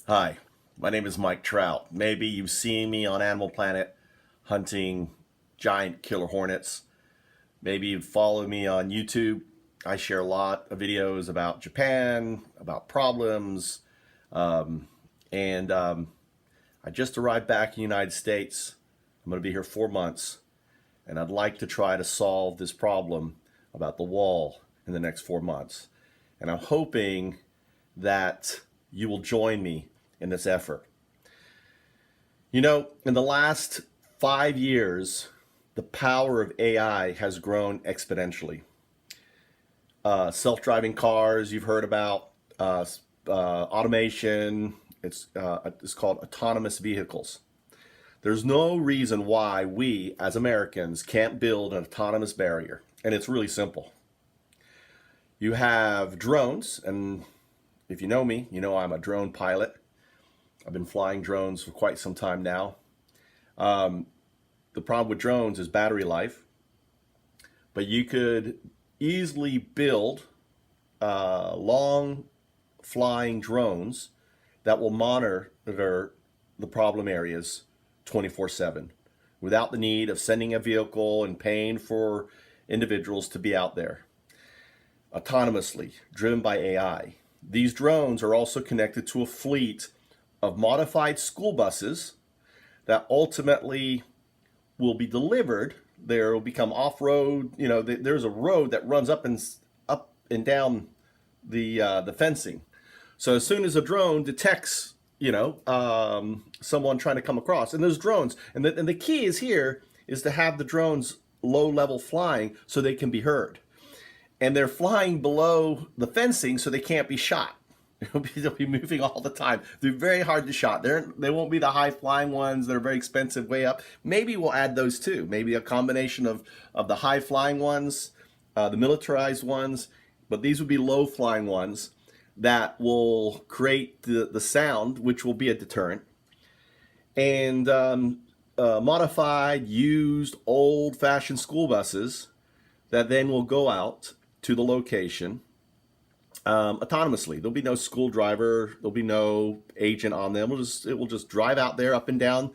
Hi, my name is Mike Trout. Maybe you've seen me on Animal Planet hunting giant killer hornets. Maybe you've followed me on YouTube. I share a lot of videos about Japan, about problems, and I just arrived back in the United States. I'm going to be here 4 months, and I'd like to try to solve this problem about the wall in the next 4 months. And I'm hoping that you will join me in this effort. You know, in the last 5 years, the power of AI has grown exponentially. Self-driving cars, you've heard about, automation. It's called autonomous vehicles. There's no reason why we, as Americans, can't build an autonomous barrier, and it's really simple. You have drones, and if you know me, you know I'm a drone pilot. I've been flying drones for quite some time now. Um, the problem with drones is battery life, but you could easily build long flying drones that will monitor the problem areas 24/7 without the need of sending a vehicle and paying for individuals to be out there autonomously, driven by AI. These drones are also connected to a fleet of modified school buses that ultimately will be delivered. There will become off-road. You know, there's a road that runs up and down the fencing. So as soon as a drone detects, someone trying to come across, and those drones, and the key is here is to have the drones low level flying so they can be heard, and they're flying below the fencing so they can't be shot. They'll be moving all the time. They're very hard to shot. They won't be the high flying ones that are very expensive way up. Maybe we'll add those too. Maybe a combination of the high flying ones, the militarized ones, but these would be low flying ones that will create the sound, which will be a deterrent. And modified, used, old fashioned school buses that then will go out to the location autonomously. There'll be no school driver. There'll be no agent on them. It will just drive out there up and down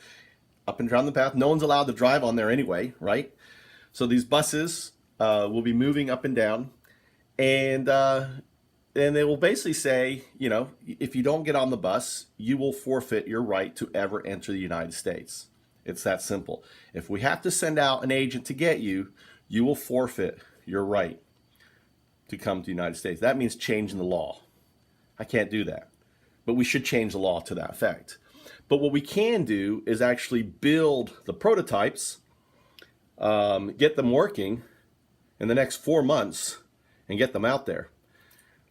the path. No one's allowed to drive on there anyway, right? So these buses will be moving up and down, and they will basically say, if you don't get on the bus, you will forfeit your right to ever enter the United States. It's that simple. If we have to send out an agent to get you, you will forfeit your right to come to the United States. That means changing the law. I can't do that. But we should change the law to that effect. But what we can do is actually build the prototypes, get them working in the next 4 months, and get them out there.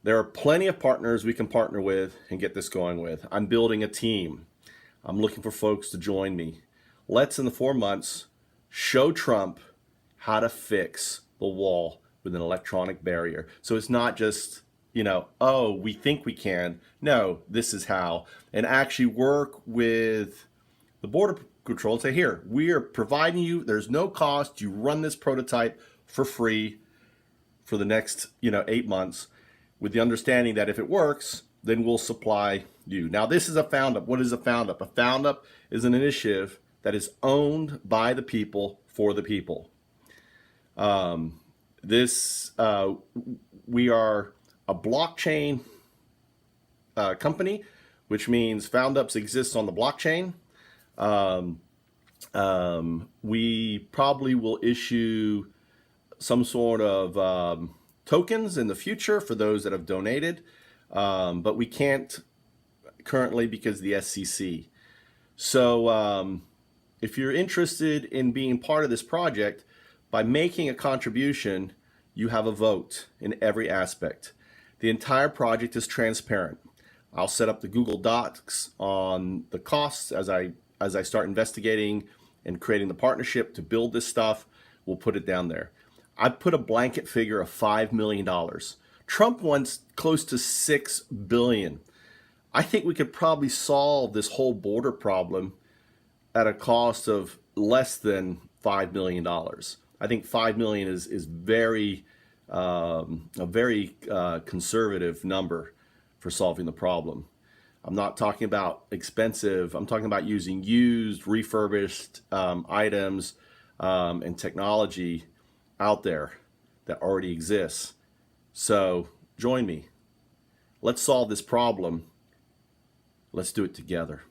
There are plenty of partners we can partner with and get this going with. I'm building a team. I'm looking for folks to join me. Let's, in the 4 months, show Trump how to fix the wall with an electronic barrier. So it's not just, oh, we think we can. No, this is how. And actually work with the Border Patrol and say, here, we are providing you, there's no cost. You run this prototype for free for the next, 8 months, with the understanding that if it works, then we'll supply you. Now, this is a foundup. What is a foundup? A foundup is an initiative that is owned by the people for the people. We are a blockchain company, which means foundups exists on the blockchain. We probably will issue some sort of tokens in the future for those that have donated, but we can't currently because of the SEC. So if you're interested in being part of this project, by making a contribution, you have a vote in every aspect. The entire project is transparent. I'll set up the Google Docs on the costs as I start investigating and creating the partnership to build this stuff. We'll put it down there. I put a blanket figure of $5 million. Trump wants close to $6 billion. I think we could probably solve this whole border problem at a cost of less than $5 million. I think $5 million is very a very conservative number for solving the problem. I'm not talking about expensive. I'm talking about using used, refurbished items and technology out there that already exists. So join me. Let's solve this problem. Let's do it together.